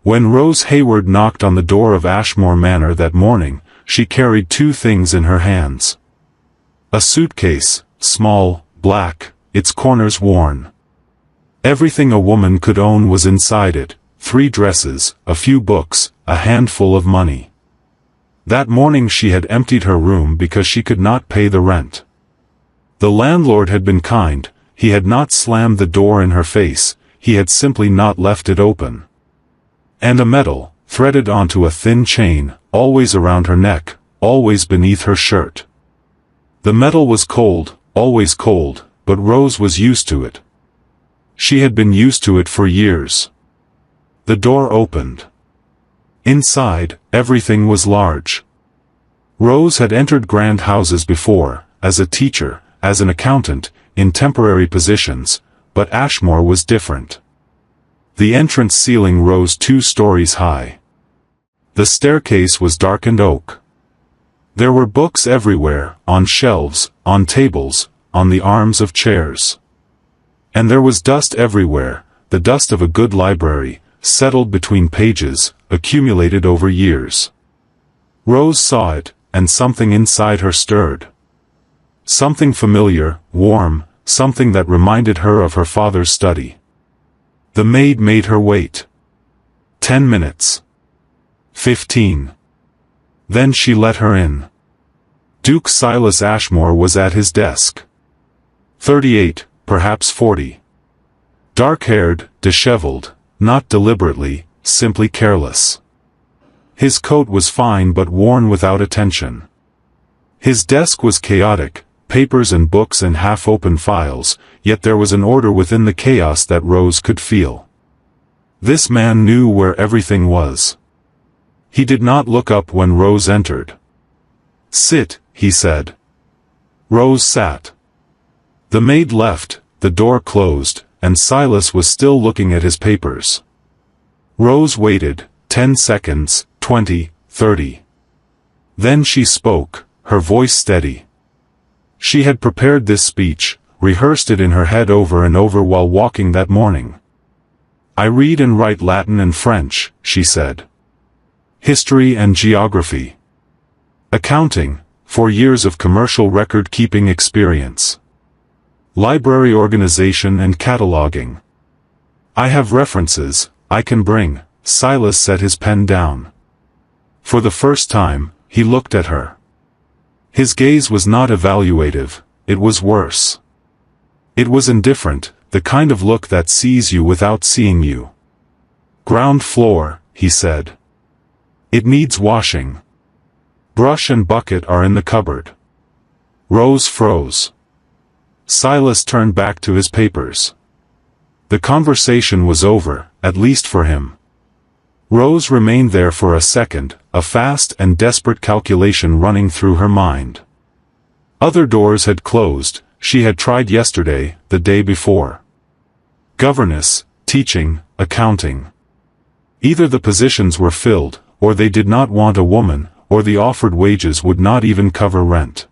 When Rose Hayward knocked on the door of Ashmore Manor that morning, she carried two things in her hands. A suitcase, small, black, its corners worn. Everything a woman could own was inside it: 3 dresses, a few books, a handful of money. That morning she had emptied her room because she could not pay the rent. The landlord had been kind. He had not slammed the door in her face, he had simply not left it open. And a medal, threaded onto a thin chain, always around her neck, always beneath her shirt. The medal was cold, always cold, but Rose was used to it. She had been used to it for years. The door opened. Inside, everything was large. Rose had entered grand houses before, as a teacher, as an accountant, in temporary positions, but Ashmore was different. The entrance ceiling rose 2 stories high. The staircase was darkened oak. There were books everywhere, on shelves, on tables, on the arms of chairs. And there was dust everywhere, the dust of a good library, settled between pages, accumulated over years. Rose saw it, and something inside her stirred. Something familiar, warm, something that reminded her of her father's study. The maid made her wait. 10 minutes. 15. Then she let her in. Duke Silas Ashmore was at his desk. 38, perhaps 40. Dark-haired, disheveled, not deliberately, simply careless. His coat was fine but worn without attention. His desk was chaotic, papers and books and half-open files, yet there was an order within the chaos that Rose could feel. This man knew where everything was. He did not look up when Rose entered. "Sit," he said. Rose sat. The maid left, the door closed, and Silas was still looking at his papers. Rose waited, 10 seconds, 20, 30. Then she spoke, her voice steady. She had prepared this speech, rehearsed it in her head over and over while walking that morning. "I read and write Latin and French," she said. "History and geography. Accounting, 4 years of commercial record-keeping experience. Library organization and cataloging. I have references I can bring." Silas set his pen down. For the first time, he looked at her. His gaze was not evaluative, it was worse. It was indifferent, the kind of look that sees you without seeing you. "Ground floor," he said. "It needs washing. Brush and bucket are in the cupboard." Rose froze. Silas turned back to his papers. The conversation was over, at least for him. Rose remained there for a second, a fast and desperate calculation running through her mind. Other doors had closed, she had tried yesterday, the day before. Governess, teaching, accounting. Either the positions were filled, or they did not want a woman, or the offered wages would not even cover rent.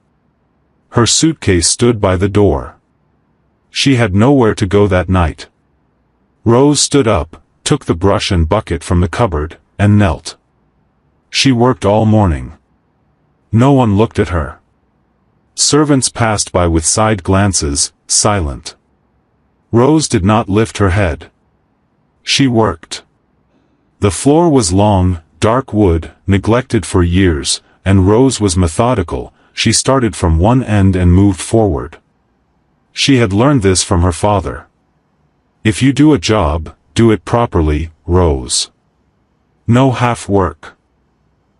Her suitcase stood by the door. She had nowhere to go that night. Rose stood up, took the brush and bucket from the cupboard, and knelt. She worked all morning. No one looked at her. Servants passed by with side glances, silent. Rose did not lift her head. She worked. The floor was long, dark wood, neglected for years, and Rose was methodical. She started from one end and moved forward. She had learned this from her father. If you do a job, do it properly, Rose. No half work.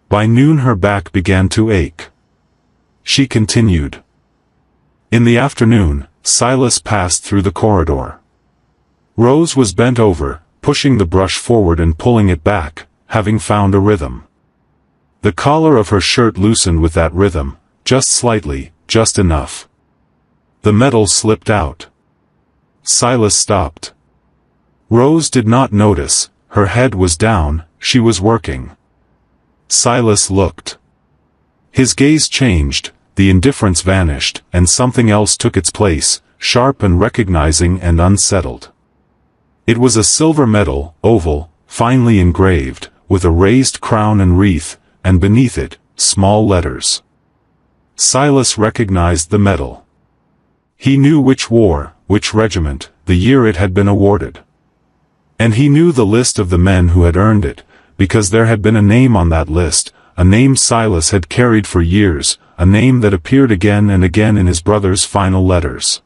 By noon her back began to ache. She continued. In the afternoon, Silas passed through the corridor. Rose was bent over, pushing the brush forward and pulling it back, having found a rhythm. The collar of her shirt loosened with that rhythm, just slightly, just enough. The metal slipped out. Silas stopped. Rose did not notice, her head was down, she was working. Silas looked. His gaze changed, the indifference vanished, and something else took its place, sharp and recognizing and unsettled. It was a silver medal, oval, finely engraved, with a raised crown and wreath, and beneath it, small letters. Silas recognized the medal. He knew which war, which regiment, the year it had been awarded. And he knew the list of the men who had earned it, because there had been a name on that list, a name Silas had carried for years, a name that appeared again and again in his brother's final letters.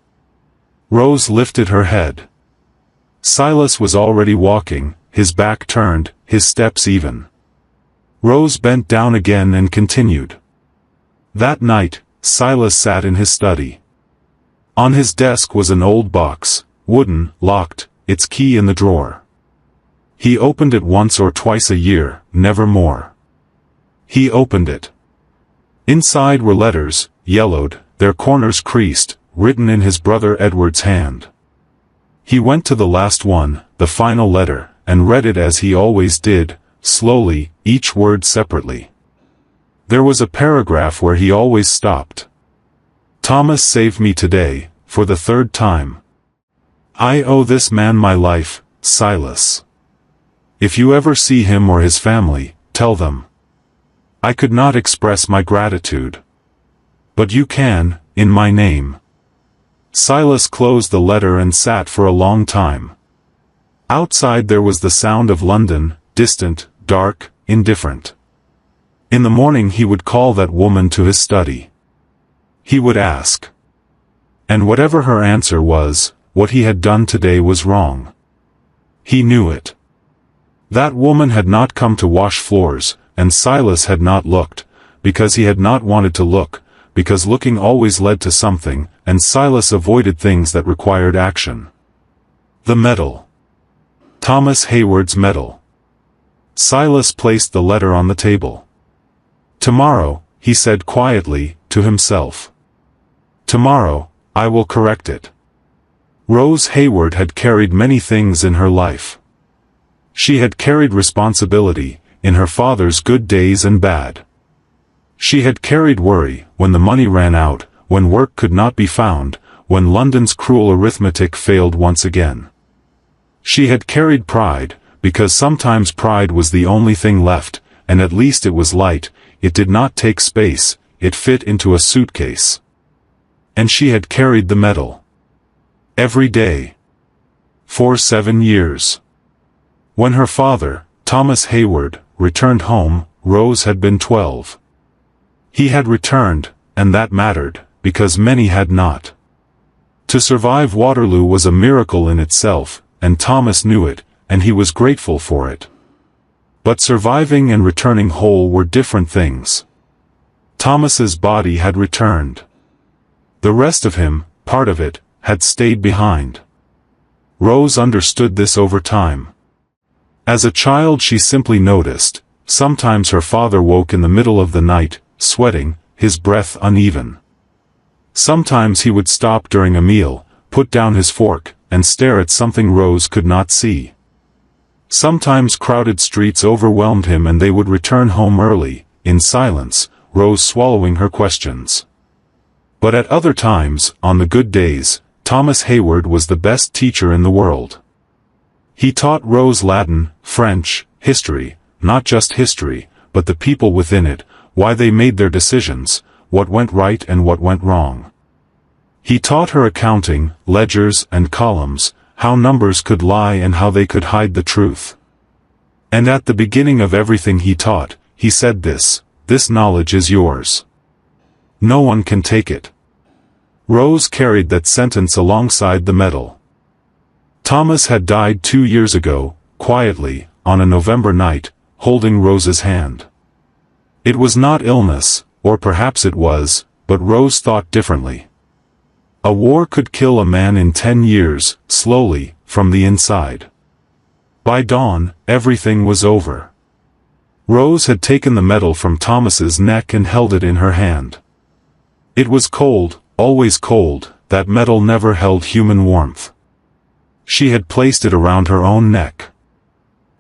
Rose lifted her head. Silas was already walking, his back turned, his steps even. Rose bent down again and continued. That night, Silas sat in his study. On his desk was an old box, wooden, locked, its key in the drawer. He opened it once or twice a year, never more. He opened it. Inside were letters, yellowed, their corners creased, written in his brother Edward's hand. He went to the last one, the final letter, and read it as he always did, slowly, each word separately. There was a paragraph where he always stopped. Thomas saved me today, for the third time. I owe this man my life, Silas. If you ever see him or his family, tell them. I could not express my gratitude. But you can, in my name. Silas closed the letter and sat for a long time. Outside there was the sound of London, distant, dark, indifferent. In the morning he would call that woman to his study. He would ask. And whatever her answer was, what he had done today was wrong. He knew it. That woman had not come to wash floors, and Silas had not looked, because he had not wanted to look, because looking always led to something, and Silas avoided things that required action. The medal. Thomas Hayward's medal. Silas placed the letter on the table. Tomorrow, he said quietly, to himself. Tomorrow, I will correct it. Rose Hayward had carried many things in her life. She had carried responsibility, in her father's good days and bad. She had carried worry, when the money ran out, when work could not be found, when London's cruel arithmetic failed once again. She had carried pride, because sometimes pride was the only thing left, and at least it was light, it did not take space, it fit into a suitcase. And she had carried the medal. Every day. For 7 years. When her father, Thomas Hayward, returned home, Rose had been 12. He had returned, and that mattered, because many had not. To survive Waterloo was a miracle in itself, and Thomas knew it, and he was grateful for it. But surviving and returning whole were different things. Thomas's body had returned. The rest of him, part of it, had stayed behind. Rose understood this over time. As a child she simply noticed, sometimes her father woke in the middle of the night, sweating, his breath uneven. Sometimes he would stop during a meal, put down his fork, and stare at something Rose could not see. Sometimes crowded streets overwhelmed him and they would return home early, in silence, Rose swallowing her questions. But at other times, on the good days, Thomas Hayward was the best teacher in the world. He taught Rose Latin, French, history, not just history, but the people within it, why they made their decisions, what went right and what went wrong. He taught her accounting, ledgers and columns, how numbers could lie and how they could hide the truth. And at the beginning of everything he taught, he said this knowledge is yours. No one can take it. Rose carried that sentence alongside the medal. Thomas had died 2 years ago, quietly, on a November night, holding Rose's hand. It was not illness, or perhaps it was, but Rose thought differently. A war could kill a man in 10 years, slowly, from the inside. By dawn, everything was over. Rose had taken the medal from Thomas's neck and held it in her hand. It was cold, always cold, that medal never held human warmth. She had placed it around her own neck.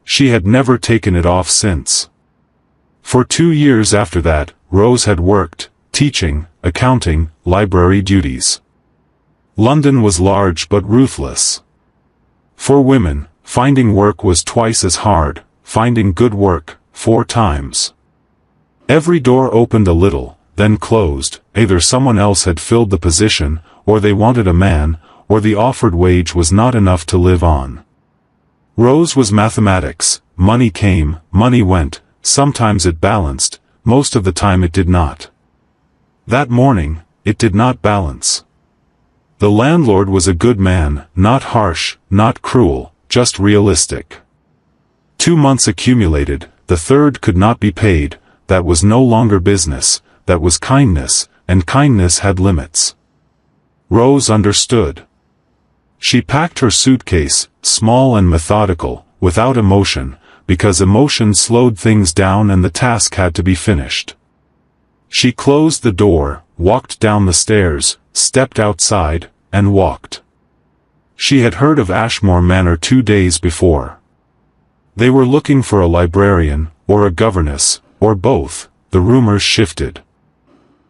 She had never taken it off since. For 2 years after that, Rose had worked, teaching, accounting, library duties. London was large but ruthless. For women, finding work was twice as hard, finding good work, 4 times. Every door opened a little, then closed, either someone else had filled the position, or they wanted a man, or the offered wage was not enough to live on. Rose was mathematics, money came, money went, sometimes it balanced, most of the time it did not. That morning, it did not balance. The landlord was a good man, not harsh, not cruel, just realistic. 2 months accumulated, the third could not be paid, that was no longer business, that was kindness, and kindness had limits. Rose understood. She packed her suitcase, small and methodical, without emotion, because emotion slowed things down and the task had to be finished. She closed the door, walked down the stairs, stepped outside, and walked. She had heard of Ashmore Manor 2 days before. They were looking for a librarian, or a governess, or both. The rumors shifted.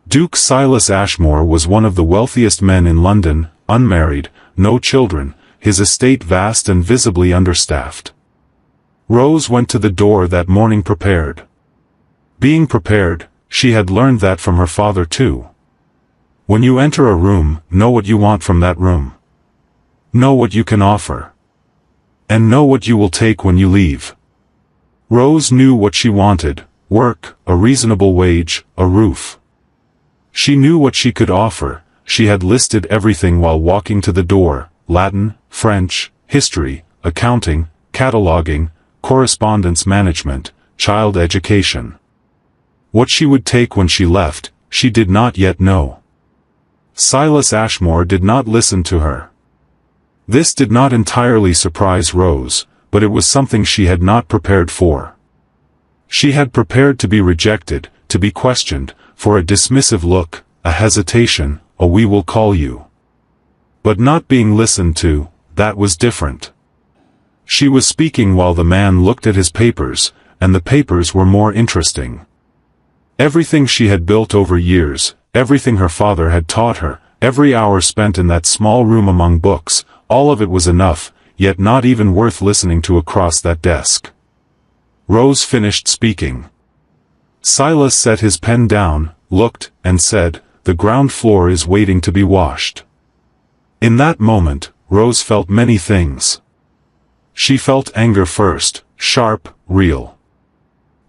Duke Silas Ashmore was one of the wealthiest men in London, unmarried, no children, his estate vast and visibly understaffed. Rose went to the door that morning prepared. Being prepared, she had learned that from her father too. When you enter a room, know what you want from that room. Know what you can offer. And know what you will take when you leave. Rose knew what she wanted: work, a reasonable wage, a roof. She knew what she could offer. She had listed everything while walking to the door: Latin, French, history, accounting, cataloging, correspondence management, child education. What she would take when she left, she did not yet know. Silas Ashmore did not listen to her. This did not entirely surprise Rose, but it was something she had not prepared for. She had prepared to be rejected, to be questioned, for a dismissive look, a hesitation, a "we will call you." But not being listened to, that was different. She was speaking while the man looked at his papers, and the papers were more interesting. Everything she had built over years, everything her father had taught her, every hour spent in that small room among books, all of it was enough, yet not even worth listening to across that desk. Rose finished speaking. Silas set his pen down, looked, and said, "The ground floor is waiting to be washed." In that moment, Rose felt many things. She felt anger first, sharp, real.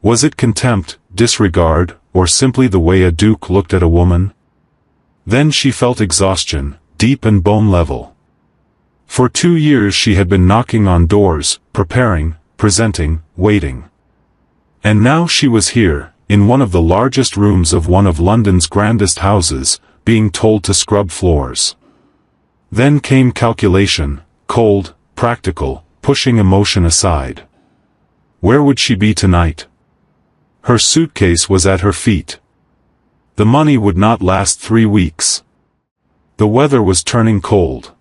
Was it contempt, disregard, or simply the way a duke looked at a woman? Then she felt exhaustion, deep and bone level. For 2 years she had been knocking on doors, preparing, presenting, waiting. And now she was here, in one of the largest rooms of one of London's grandest houses, being told to scrub floors. Then came calculation, cold, practical, pushing emotion aside. Where would she be tonight? Her suitcase was at her feet. The money would not last 3 weeks. The weather was turning cold.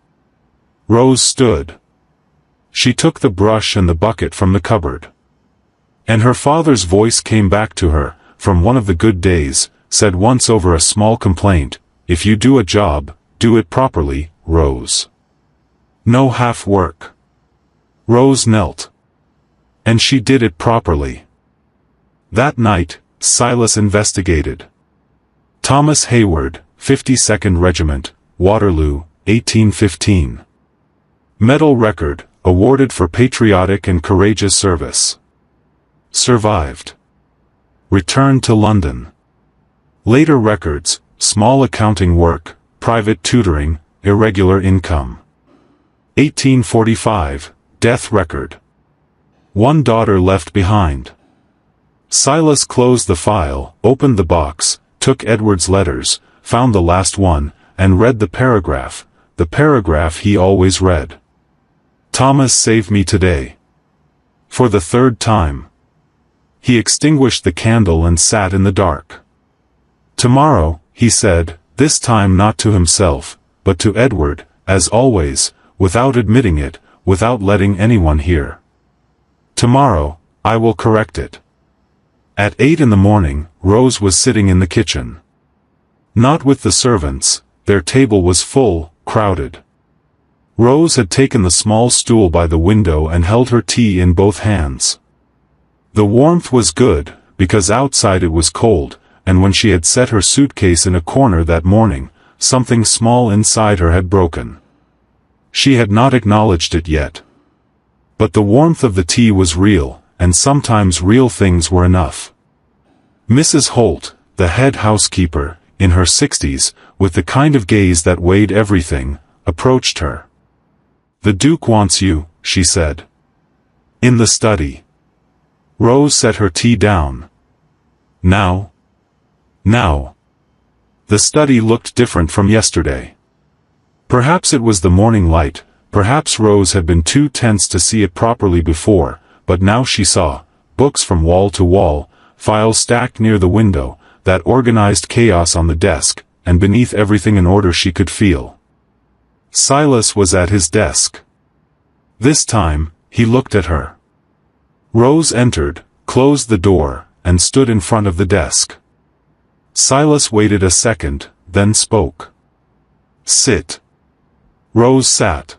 Rose stood. She took the brush and the bucket from the cupboard. And her father's voice came back to her, from one of the good days, said once over a small complaint, "If you do a job, do it properly, Rose. No half work." Rose knelt. And she did it properly. That night, Silas investigated. Thomas Hayward, 52nd Regiment, Waterloo, 1815. Medal record, awarded for patriotic and courageous service. Survived. Returned to London. Later records: small accounting work, private tutoring, irregular income. 1845, death record. 1 daughter left behind. Silas closed the file, opened the box, took Edward's letters, found the last one, and read the paragraph he always read. "Thomas saved me today." For the 3rd time. He extinguished the candle and sat in the dark. "Tomorrow," he said, this time not to himself, but to Edward, as always, without admitting it, without letting anyone hear. "Tomorrow, I will correct it." At 8 in the morning, Rose was sitting in the kitchen. Not with the servants, their table was full, crowded. Rose had taken the small stool by the window and held her tea in both hands. The warmth was good, because outside it was cold, and when she had set her suitcase in a corner that morning, something small inside her had broken. She had not acknowledged it yet. But the warmth of the tea was real, and sometimes real things were enough. Mrs. Holt, the head housekeeper, in her 60s, with the kind of gaze that weighed everything, approached her. "The Duke wants you," she said. "In the study." Rose set her tea down. "Now?" "Now." The study looked different from yesterday. Perhaps it was the morning light, perhaps Rose had been too tense to see it properly before, but now she saw, books from wall to wall, files stacked near the window, that organized chaos on the desk, and beneath everything an order she could feel. Silas was at his desk. This time, he looked at her. Rose entered, closed the door, and stood in front of the desk. Silas waited a second, then spoke. "Sit." Rose sat.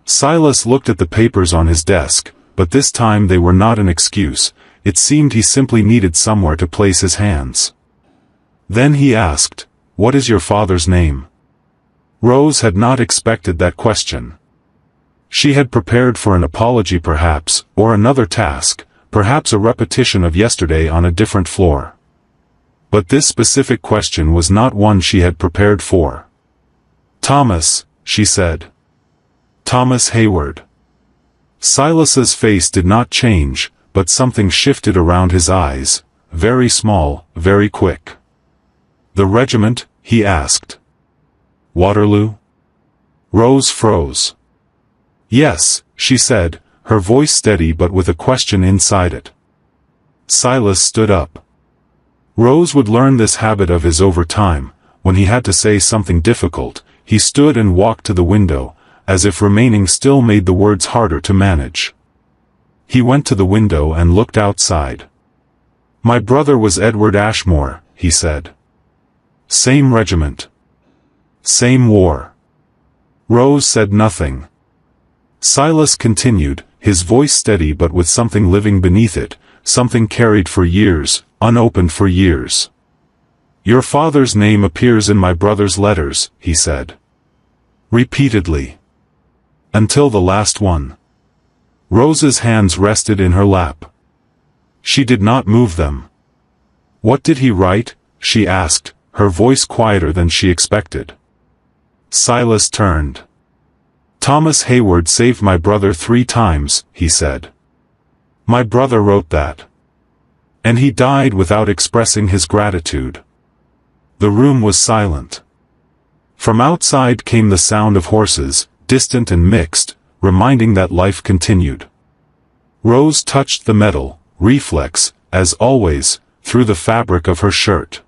Silas looked at the papers on his desk, but this time they were not an excuse, it seemed he simply needed somewhere to place his hands. Then he asked, "What is your father's name?" Rose had not expected that question. She had prepared for an apology perhaps, or another task, perhaps a repetition of yesterday on a different floor. But this specific question was not one she had prepared for. "Thomas," she said. "Thomas Hayward." Silas's face did not change, but something shifted around his eyes, very small, very quick. "The regiment?" he asked. "Waterloo?" Rose froze. "Yes," she said, her voice steady but with a question inside it. Silas stood up. Rose would learn this habit of his over time. When he had to say something difficult, he stood and walked to the window, as if remaining still made the words harder to manage. He went to the window and looked outside. "My brother was Edward Ashmore," he said. "Same regiment. Same war." Rose said nothing. Silas continued, his voice steady but with something living beneath it, something carried for years, unopened for years. "Your father's name appears in my brother's letters," he said. "Repeatedly. Until the last one." Rose's hands rested in her lap. She did not move them. "What did he write?" she asked, her voice quieter than she expected. Silas turned. "Thomas Hayward saved my brother 3 times, he said. My brother wrote that. And he died without expressing his gratitude." The room was silent. From outside came the sound of horses, distant and mixed, reminding that life continued. Rose touched the metal, reflex, as always, through the fabric of her shirt.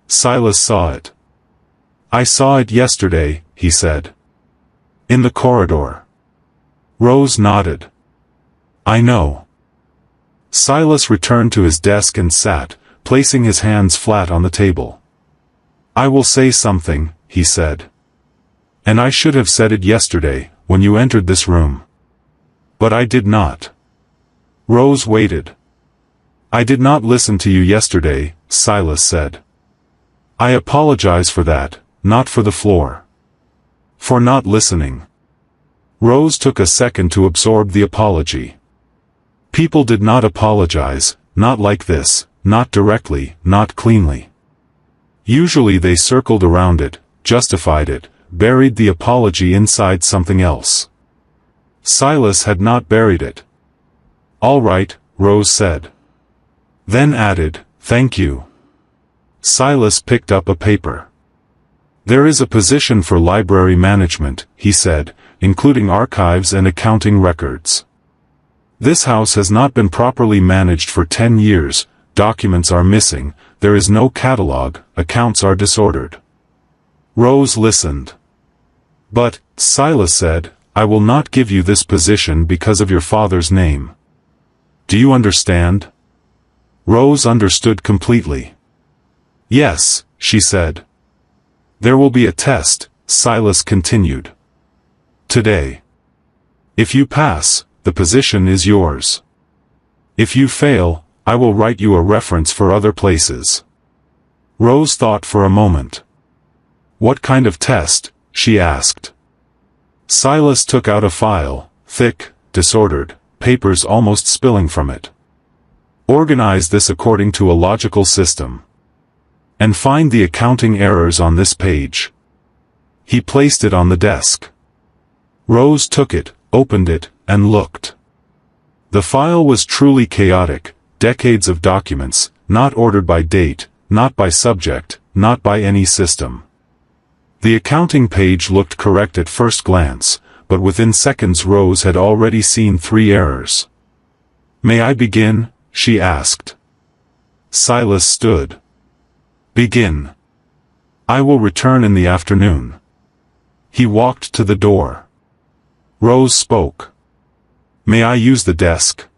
Silas saw it. "I saw it yesterday," he said. "In the corridor." Rose nodded. "I know." Silas returned to his desk and sat, placing his hands flat on the table. "I will say something," he said. "And I should have said it yesterday, when you entered this room. But I did not." Rose waited. "I did not listen to you yesterday," Silas said. "I apologize for that, not for the floor. For not listening." Rose took a second to absorb the apology. People did not apologize, not like this, not directly, not cleanly. Usually they circled around it, justified it, buried the apology inside something else. Silas had not buried it. "All right," Rose said. Then added, "Thank you." Silas picked up a paper. "There is a position for library management," he said, "including archives and accounting records. This house has not been properly managed for 10 years, documents are missing, there is no catalog, accounts are disordered." Rose listened. "But," Silas said, "I will not give you this position because of your father's name. Do you understand?" Rose understood completely. "Yes," she said. "There will be a test," Silas continued. today. If you pass, the position is yours. If you fail, I will write you a reference for other places. Rose thought for a moment. What kind of test? She asked. Silas took out a file, thick, disordered, papers almost spilling from it. Organize this according to a logical system. And find the accounting errors on this page. He placed it on the desk. Rose took it, opened it, and looked. The file was truly chaotic, decades of documents, not ordered by date, not by subject, not by any system. The accounting page looked correct at first glance, but within seconds Rose had already seen 3 errors. May I begin? She asked. Silas stood. Begin. I will return in the afternoon. He walked to the door. Rose spoke. May I use the desk?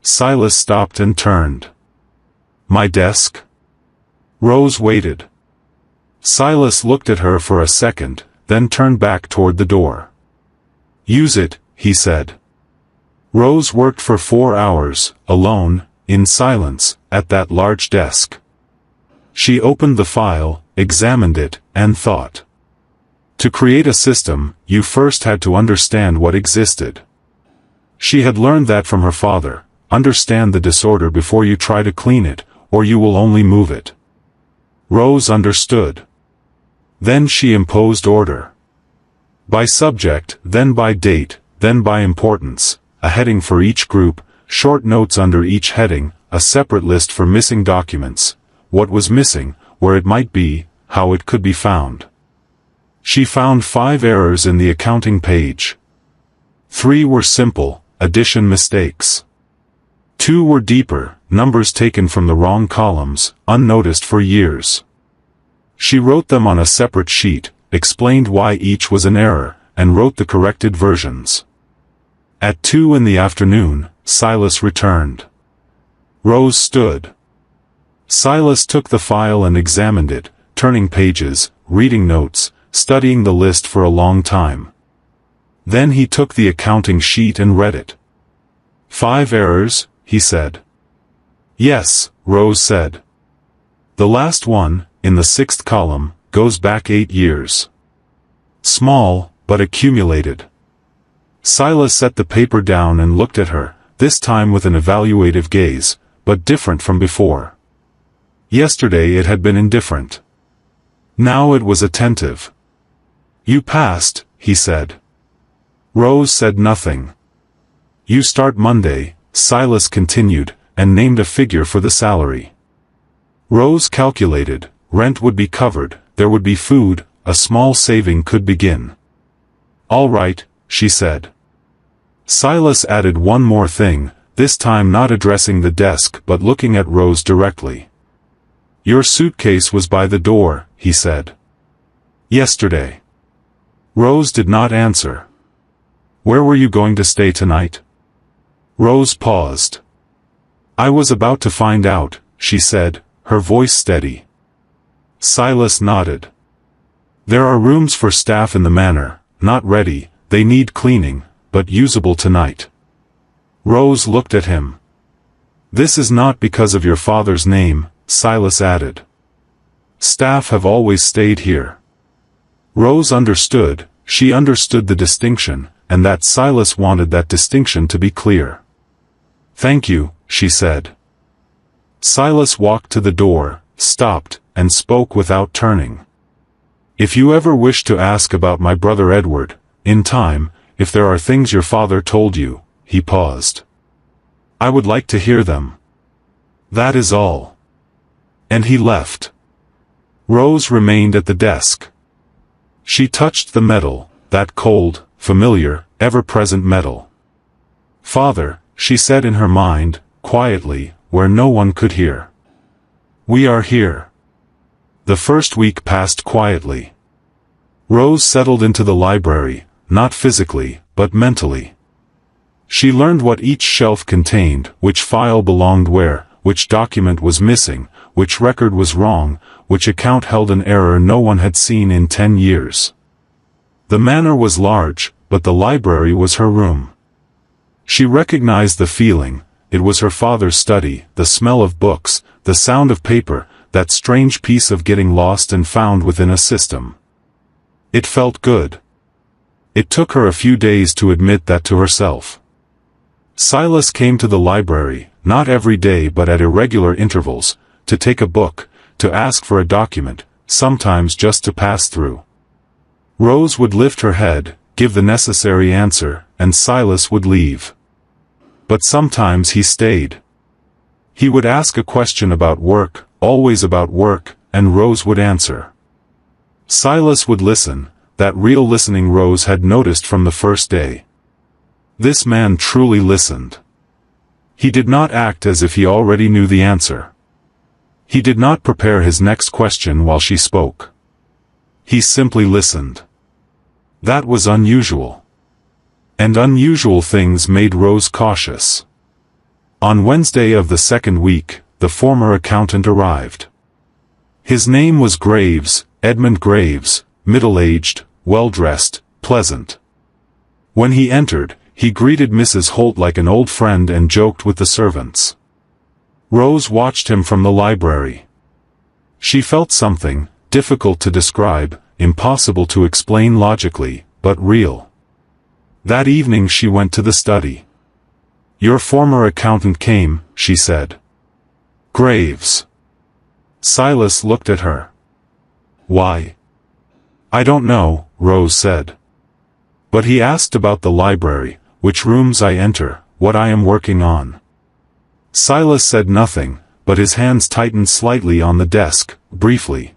Silas stopped and turned. My desk? Rose waited. Silas looked at her for a second, then turned back toward the door. Use it, he said. Rose worked for 4 hours, alone, in silence, at that large desk. She opened the file, examined it, and thought. To create a system, you first had to understand what existed. She had learned that from her father. Understand the disorder before you try to clean it, or you will only move it. Rose understood. Then she imposed order. By subject, then by date, then by importance, a heading for each group, short notes under each heading, a separate list for missing documents, what was missing, where it might be, how it could be found. She found 5 errors in the accounting page. 3 were simple, addition mistakes. 2 were deeper, numbers taken from the wrong columns, unnoticed for years. She wrote them on a separate sheet, explained why each was an error, and wrote the corrected versions. At 2 in the afternoon, Silas returned. Rose stood. Silas took the file and examined it, turning pages, reading notes, studying the list for a long time. Then he took the accounting sheet and read it. 5 errors, he said. Yes, Rose said. The last one, in the 6th column, goes back 8 years. Small, but accumulated. Silas set the paper down and looked at her, this time with an evaluative gaze, but different from before. Yesterday it had been indifferent. Now it was attentive. You passed, he said. Rose said nothing. You start Monday, Silas continued, and named a figure for the salary. Rose calculated, rent would be covered, there would be food, a small saving could begin. All right, she said. Silas added one more thing, this time not addressing the desk but looking at Rose directly. Your suitcase was by the door, he said. Yesterday. Rose did not answer. Where were you going to stay tonight? Rose paused. I was about to find out, she said, her voice steady. Silas nodded. There are rooms for staff in the manor, not ready, they need cleaning, but usable tonight. Rose looked at him. This is not because of your father's name, Silas added. Staff have always stayed here. Rose understood, she understood the distinction, and that Silas wanted that distinction to be clear. Thank you, she said. Silas walked to the door, stopped, and spoke without turning. If you ever wish to ask about my brother Edward, in time, if there are things your father told you, he paused. I would like to hear them. That is all. And he left. Rose remained at the desk. She touched the metal, that cold, familiar, ever-present metal. Father, she said in her mind, quietly, where no one could hear. We are here. The first week passed quietly. Rose settled into the library, not physically, but mentally. She learned what each shelf contained, which file belonged where, which document was missing, which record was wrong, which account held an error no one had seen in 10 years. The manor was large, but the library was her room. She recognized the feeling. It was her father's study, the smell of books, the sound of paper, that strange piece of getting lost and found within a system. It felt good. It took her a few days to admit that to herself. Silas came to the library, not every day but at irregular intervals, to take a book, to ask for a document, sometimes just to pass through. Rose would lift her head, give the necessary answer, and Silas would leave. But sometimes he stayed. He would ask a question about work, always about work, and Rose would answer. Silas would listen, that real listening Rose had noticed from the first day. This man truly listened. He did not act as if he already knew the answer. He did not prepare his next question while she spoke. He simply listened. That was unusual. And unusual things made Rose cautious. On Wednesday of the second week, the former accountant arrived. His name was Graves, Edmund Graves, middle-aged, well-dressed, pleasant. When he entered, he greeted Mrs. Holt like an old friend and joked with the servants. Rose watched him from the library. She felt something, difficult to describe, impossible to explain logically, but real. That evening she went to the study. "Your former accountant came," she said. "Graves." Silas looked at her. "Why?" "I don't know," Rose said. "But he asked about the library, which rooms I enter, what I am working on." Silas said nothing, but his hands tightened slightly on the desk, briefly.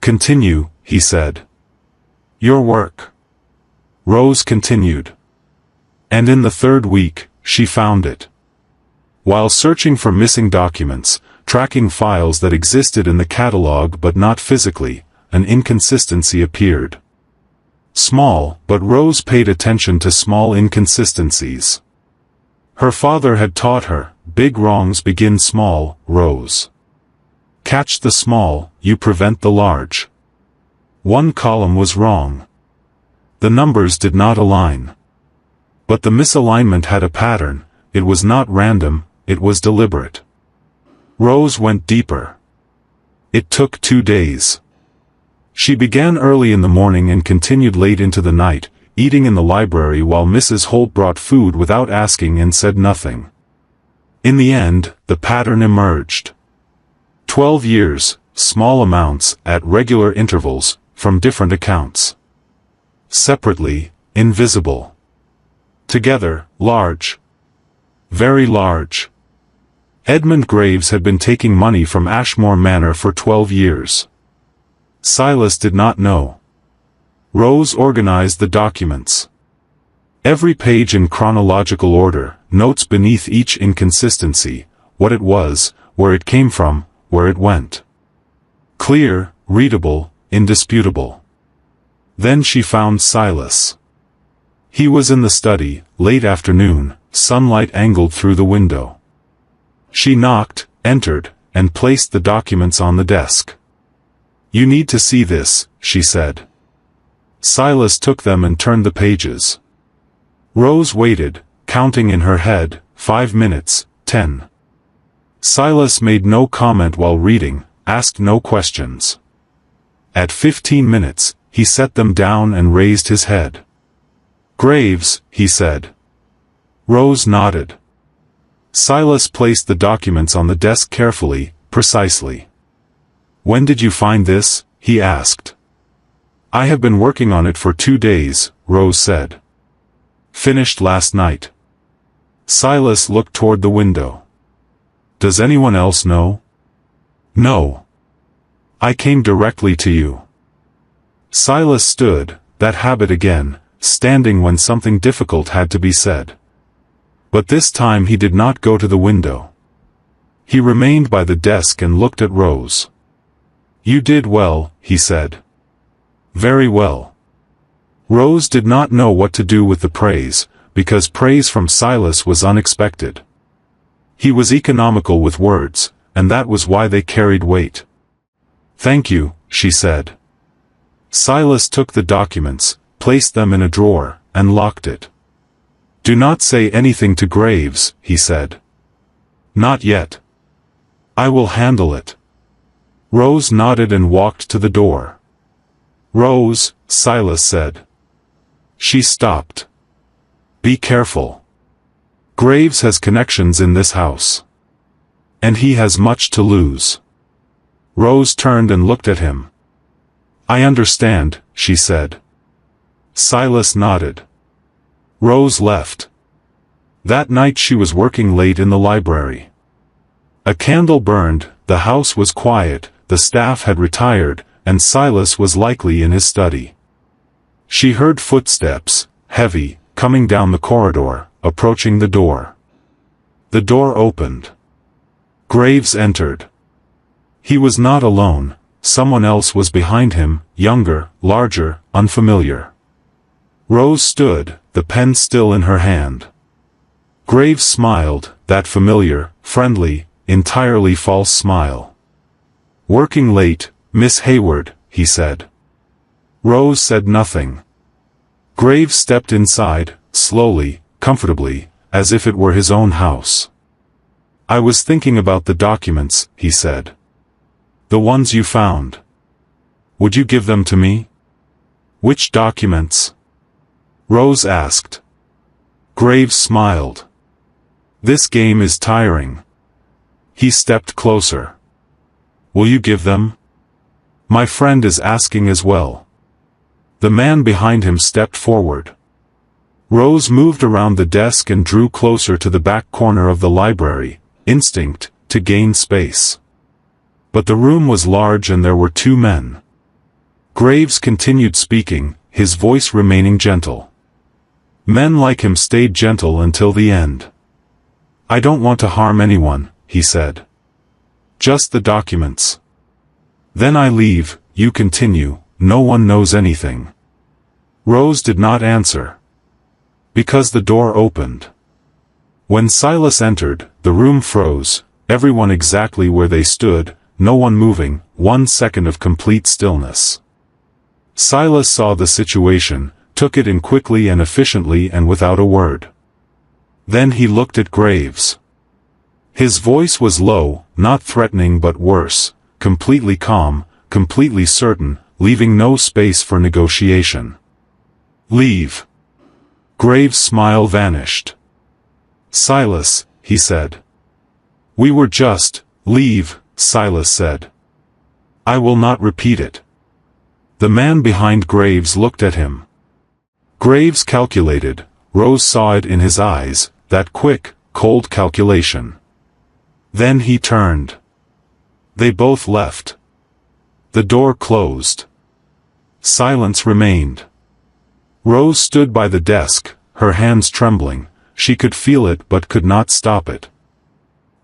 "Continue," he said. "Your work." Rose continued. And in the third week, she found it. While searching for missing documents, tracking files that existed in the catalog but not physically, an inconsistency appeared. Small, but Rose paid attention to small inconsistencies. Her father had taught her, big wrongs begin small, Rose. Catch the small, you prevent the large. One column was wrong. The numbers did not align. But the misalignment had a pattern. It was not random, it was deliberate. Rose went deeper. It took 2 days. She began early in the morning and continued late into the night, eating in the library while Mrs. Holt brought food without asking and said nothing. In the end, the pattern emerged. 12 years, small amounts, at regular intervals, from different accounts. Separately, invisible. Together, large. Very large. Edmund Graves had been taking money from Ashmore Manor for 12 years. Silas did not know. Rose organized the documents. Every page in chronological order, notes beneath each inconsistency, what it was, where it came from, where it went. Clear, readable, indisputable. Then she found Silas. He was in the study, late afternoon, sunlight angled through the window. She knocked, entered, and placed the documents on the desk. "You need to see this," she said. Silas took them and turned the pages. Rose waited, counting in her head, 5 minutes, 10. Silas made no comment while reading, asked no questions. At 15 minutes, he set them down and raised his head. "Graves," he said. Rose nodded. Silas placed the documents on the desk carefully, precisely. "When did you find this?" he asked. "I have been working on it for 2 days," Rose said. "Finished last night." Silas looked toward the window. "Does anyone else know?" "No. I came directly to you." Silas stood, that habit again, standing when something difficult had to be said. But this time he did not go to the window. He remained by the desk and looked at Rose. "You did well," he said. "Very well." Rose did not know what to do with the praise, because praise from Silas was unexpected. He was economical with words, and that was why they carried weight. "Thank you," she said. Silas took the documents, placed them in a drawer, and locked it. "Do not say anything to Graves," he said. "Not yet. I will handle it." Rose nodded and walked to the door. "Rose," Silas said. She stopped. "Be careful. Graves has connections in this house. And he has much to lose." Rose turned and looked at him. "I understand," she said. Silas nodded. Rose left. That night she was working late in the library. A candle burned, the house was quiet, the staff had retired, and Silas was likely in his study. She heard footsteps, heavy, coming down the corridor, approaching the door. The door opened. Graves entered. He was not alone, someone else was behind him, younger, larger, unfamiliar. Rose stood, the pen still in her hand. Graves smiled, that familiar, friendly, entirely false smile. "Working late, Miss Hayward," he said. Rose said nothing. Graves stepped inside, slowly, comfortably, as if it were his own house. "I was thinking about the documents," he said. "The ones you found. Would you give them to me?" "Which documents?" Rose asked. Graves smiled. "This game is tiring." He stepped closer. "Will you give them?" "My friend is asking as well." The man behind him stepped forward. Rose moved around the desk and drew closer to the back corner of the library, instinct, to gain space. But the room was large and there were two men. Graves continued speaking, his voice remaining gentle. Men like him stayed gentle until the end. "I don't want to harm anyone," he said. "Just the documents. Then I leave," you continue, "no one knows anything." Rose did not answer. Because the door opened. When Silas entered, the room froze, everyone exactly where they stood, no one moving, 1 second of complete stillness. Silas saw the situation, took it in quickly and efficiently and without a word. Then he looked at Graves. His voice was low, not threatening but worse, completely calm, completely certain, leaving no space for negotiation. "Leave." Graves' smile vanished. "Silas," he said. "We were just, leave," Silas said. "I will not repeat it." The man behind Graves looked at him. Graves calculated, Rose saw it in his eyes, that quick, cold calculation. Then he turned. They both left. The door closed. Silence remained. Rose stood by the desk, her hands trembling, she could feel it but could not stop it.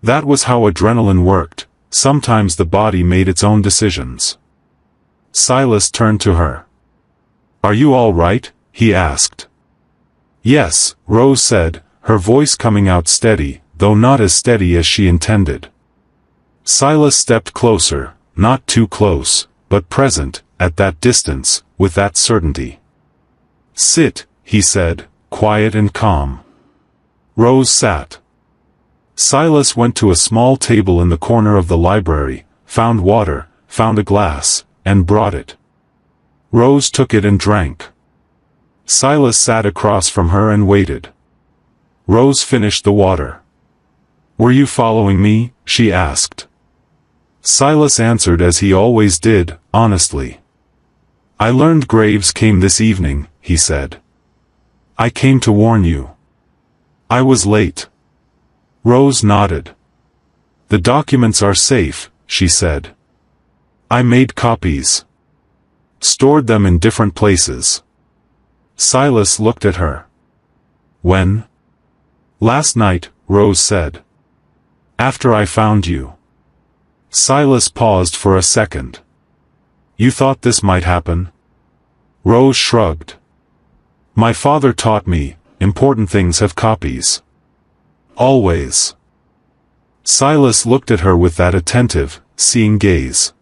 That was how adrenaline worked, sometimes the body made its own decisions. Silas turned to her. "Are you all right?" he asked. "Yes," Rose said, her voice coming out steady, though not as steady as she intended. Silas stepped closer, not too close, but present, at that distance, with that certainty. "Sit," he said, quiet and calm. Rose sat. Silas went to a small table in the corner of the library, found water, found a glass, and brought it. Rose took it and drank. Silas sat across from her and waited. Rose finished the water. "Were you following me?" she asked. Silas answered as he always did, honestly. "I learned Graves came this evening," he said. "I came to warn you." "I was late." Rose nodded. "The documents are safe," she said. "I made copies. Stored them in different places." Silas looked at her. "When?" "Last night," Rose said. "After I found you." Silas paused for a second. "You thought this might happen?" Rose shrugged. "My father taught me, important things have copies. Always." Silas looked at her with that attentive, seeing gaze.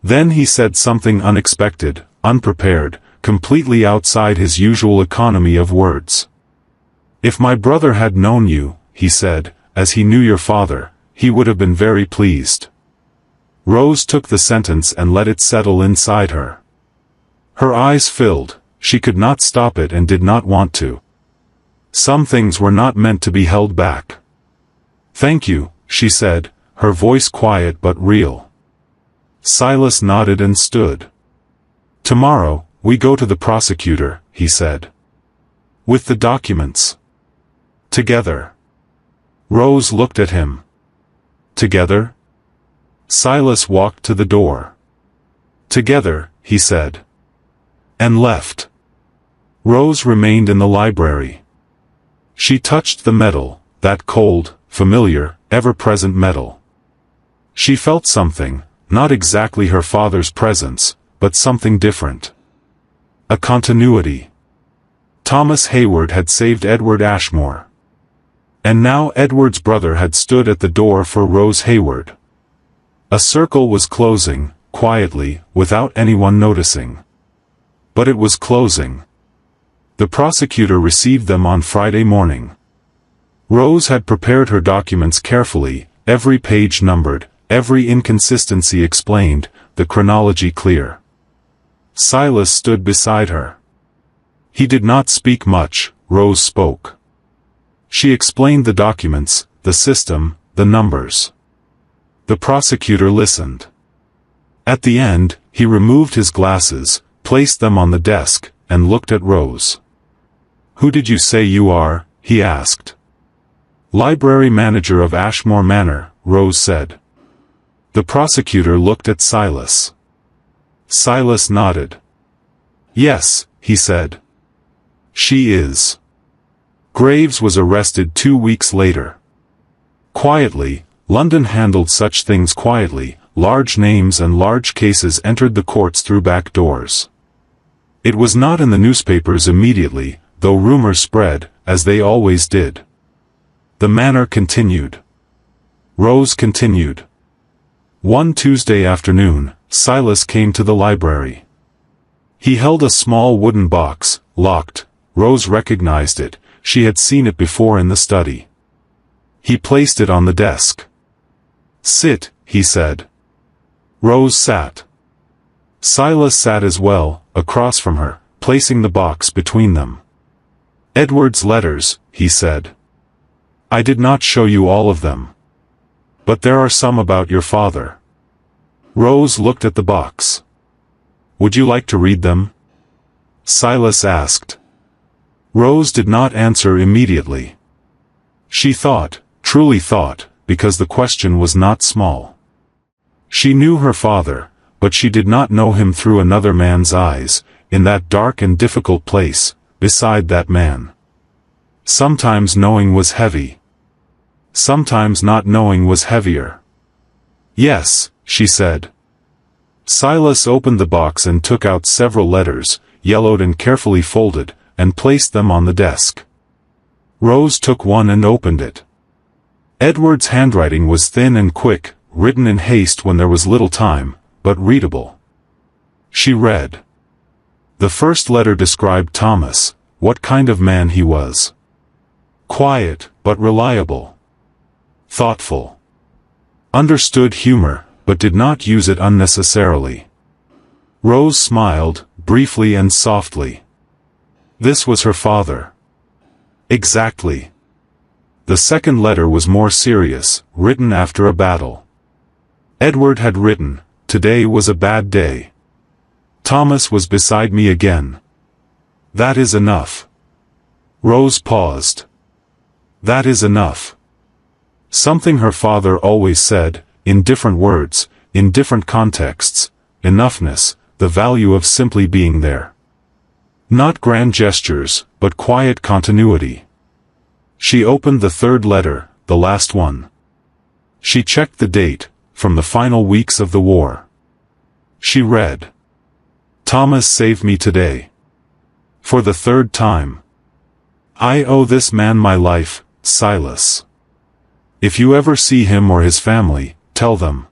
Then he said something unexpected, unprepared, completely outside his usual economy of words. "If my brother had known you," he said, "as he knew your father, he would have been very pleased." Rose took the sentence and let it settle inside her. Her eyes filled, she could not stop it and did not want to. Some things were not meant to be held back. "Thank you," she said, her voice quiet but real. Silas nodded and stood. "Tomorrow, we go to the prosecutor," he said. "With the documents." "Together." Rose looked at him. "Together?" Silas walked to the door. "Together," he said. And left. Rose remained in the library. She touched the metal, that cold, familiar, ever-present metal. She felt something, not exactly her father's presence, but something different. A continuity. Thomas Hayward had saved Edward Ashmore. And now Edward's brother had stood at the door for Rose Hayward. A circle was closing, quietly, without anyone noticing. But it was closing. The prosecutor received them on Friday morning. Rose had prepared her documents carefully, every page numbered, every inconsistency explained, the chronology clear. Silas stood beside her. He did not speak much. Rose spoke. She explained the documents, the system, the numbers. The prosecutor listened. At the end, he removed his glasses, placed them on the desk, and looked at Rose. "Who did you say you are?" he asked. "Library manager of Ashmore Manor," Rose said. The prosecutor looked at Silas. Silas nodded. "Yes," he said. "She is." Graves was arrested 2 weeks later. Quietly, London handled such things quietly. Large names and large cases entered the courts through back doors. It was not in the newspapers immediately, though rumors spread, as they always did. The manor continued. Rose continued. One Tuesday afternoon, Silas came to the library. He held a small wooden box, locked. Rose recognized it. She had seen it before in the study. He placed it on the desk. "Sit," he said. Rose sat. Silas sat as well, across from her, placing the box between them. "Edward's letters," he said. "I did not show you all of them. But there are some about your father." Rose looked at the box. "Would you like to read them?" Silas asked. Rose did not answer immediately. She thought, truly thought, because the question was not small. She knew her father, but she did not know him through another man's eyes, in that dark and difficult place, beside that man. Sometimes knowing was heavy. Sometimes not knowing was heavier. "Yes," she said. Silas opened the box and took out several letters, yellowed and carefully folded, and placed them on the desk. Rose took one and opened it. Edward's handwriting was thin and quick, written in haste when there was little time, but readable. She read. The first letter described Thomas, what kind of man he was. Quiet, but reliable. Thoughtful. Understood humor, but did not use it unnecessarily. Rose smiled, briefly and softly. This was her father. Exactly. The second letter was more serious, written after a battle. Edward had written, "Today was a bad day. Thomas was beside me again. That is enough." Rose paused. That is enough. Something her father always said, in different words, in different contexts, enoughness, the value of simply being there. Not grand gestures, but quiet continuity. She opened the third letter, the last one. She checked the date, from the final weeks of the war. She read. Thomas saved me today. For the third time. I owe this man my life, Silas. If you ever see him or his family, tell them.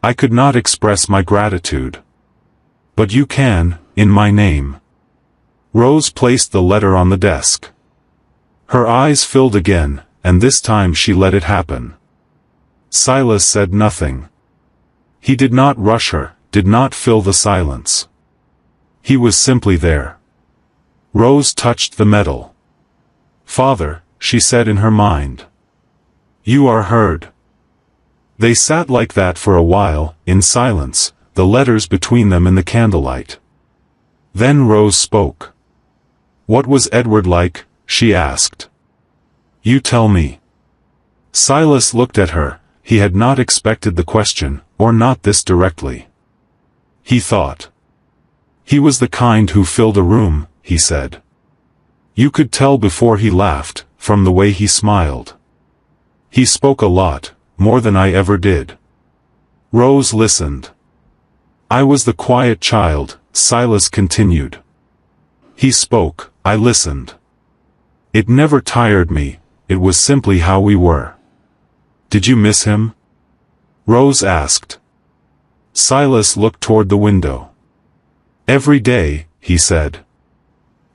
I could not express my gratitude. But you can, in my name. Rose placed the letter on the desk. Her eyes filled again, and this time she let it happen. Silas said nothing. He did not rush her, did not fill the silence. He was simply there. Rose touched the metal. "Father," she said in her mind. "You are heard." They sat like that for a while, in silence, the letters between them in the candlelight. Then Rose spoke. "What was Edward like?" she asked. "You tell me." Silas looked at her. He had not expected the question, or not this directly. He thought. "He was the kind who filled a room," he said. "You could tell before he laughed, from the way he smiled. He spoke a lot, more than I ever did." Rose listened. "I was the quiet child," Silas continued. "He spoke, I listened. It never tired me, it was simply how we were." "Did you miss him?" Rose asked. Silas looked toward the window. "Every day," he said.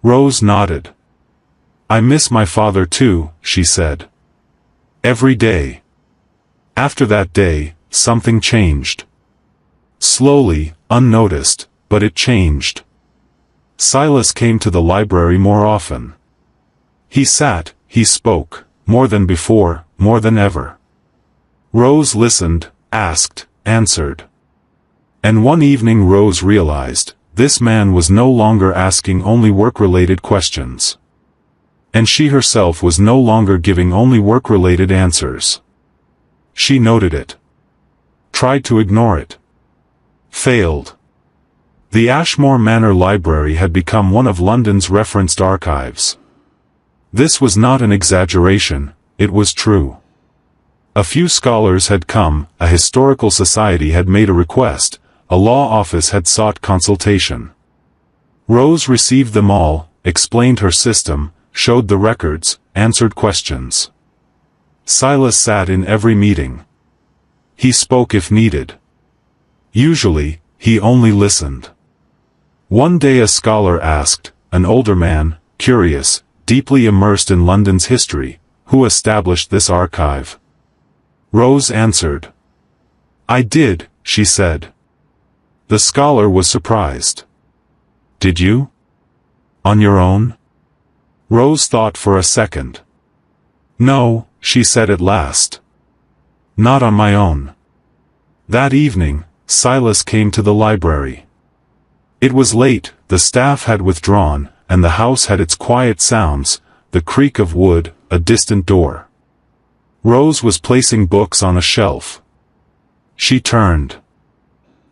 Rose nodded. "I miss my father too," she said. "Every day." After that day, something changed. Slowly, unnoticed, but it changed. Silas came to the library more often. He sat, he spoke, more than before, more than ever. Rose listened, asked, answered. And one evening Rose realized, this man was no longer asking only work-related questions. And she herself was no longer giving only work-related answers. She noted it. Tried to ignore it. Failed. The Ashmore Manor Library had become one of London's referenced archives. This was not an exaggeration, it was true. A few scholars had come, a historical society had made a request, a law office had sought consultation. Rose received them all, explained her system, showed the records, answered questions. Silas sat in every meeting. He spoke if needed. Usually, he only listened. One day a scholar asked, an older man, curious, deeply immersed in London's history, who established this archive? Rose answered. "I did," she said. The scholar was surprised. "Did you? On your own?" Rose thought for a second. "No," she said at last. "Not on my own." That evening, Silas came to the library. It was late, the staff had withdrawn, and the house had its quiet sounds, the creak of wood, a distant door. Rose was placing books on a shelf. She turned.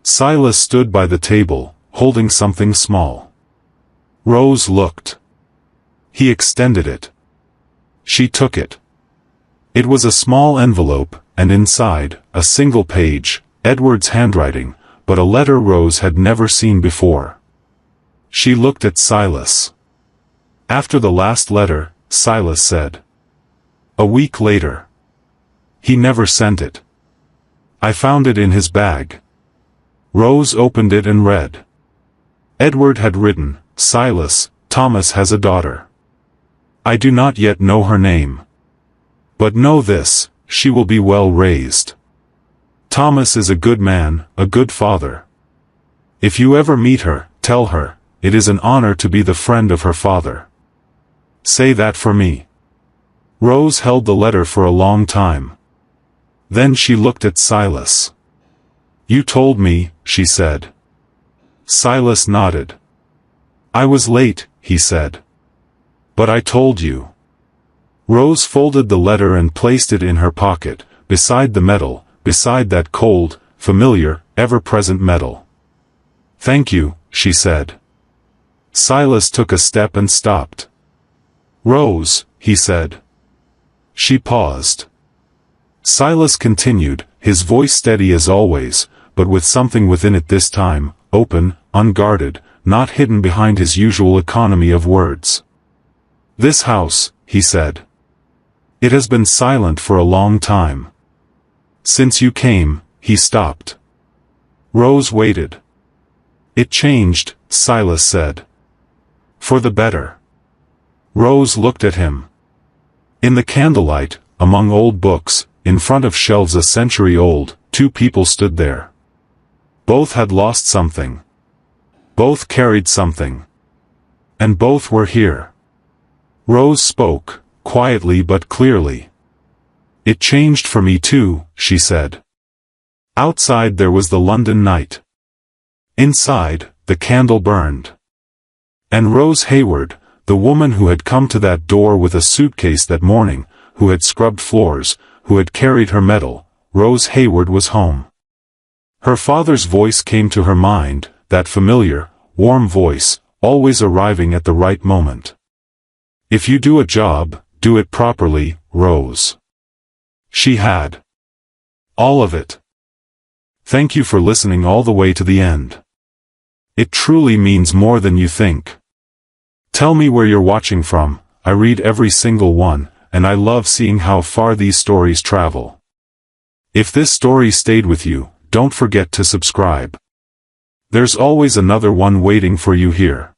Silas stood by the table, holding something small. Rose looked. He extended it. She took it. It was a small envelope, and inside, a single page, Edward's handwriting, but a letter Rose had never seen before. She looked at Silas. After the last letter, Silas said. "A week later." "He never sent it. I found it in his bag." Rose opened it and read. Edward had written, "Silas, Thomas has a daughter. I do not yet know her name. But know this, she will be well raised. Thomas is a good man, a good father. If you ever meet her, tell her, it is an honor to be the friend of her father. Say that for me." Rose held the letter for a long time. Then she looked at Silas. "You told me," she said. Silas nodded. "I was late," he said. "But I told you." Rose folded the letter and placed it in her pocket, beside the metal, beside that cold, familiar, ever-present metal. "Thank you," she said. Silas took a step and stopped. "Rose," he said. She paused. Silas continued, his voice steady as always, but with something within it this time, open, unguarded, not hidden behind his usual economy of words. "This house," he said. "It has been silent for a long time. Since you came," he stopped. Rose waited. "It changed," Silas said. For the better. Rose looked at him. In the candlelight, among old books, in front of shelves a century old, two people stood there. Both had lost something. Both carried something. And both were here. Rose spoke, quietly but clearly. It changed for me too, she said. Outside there was the London night. Inside, the candle burned. And Rose Hayward, the woman who had come to that door with a suitcase that morning, who had scrubbed floors, who had carried her medal, Rose Hayward was home. Her father's voice came to her mind, that familiar, warm voice, always arriving at the right moment. If you do a job, do it properly, Rose. She had. All of it. Thank you for listening all the way to the end. It truly means more than you think. Tell me where you're watching from. I read every single one, and I love seeing how far these stories travel. If this story stayed with you, don't forget to subscribe. There's always another one waiting for you here.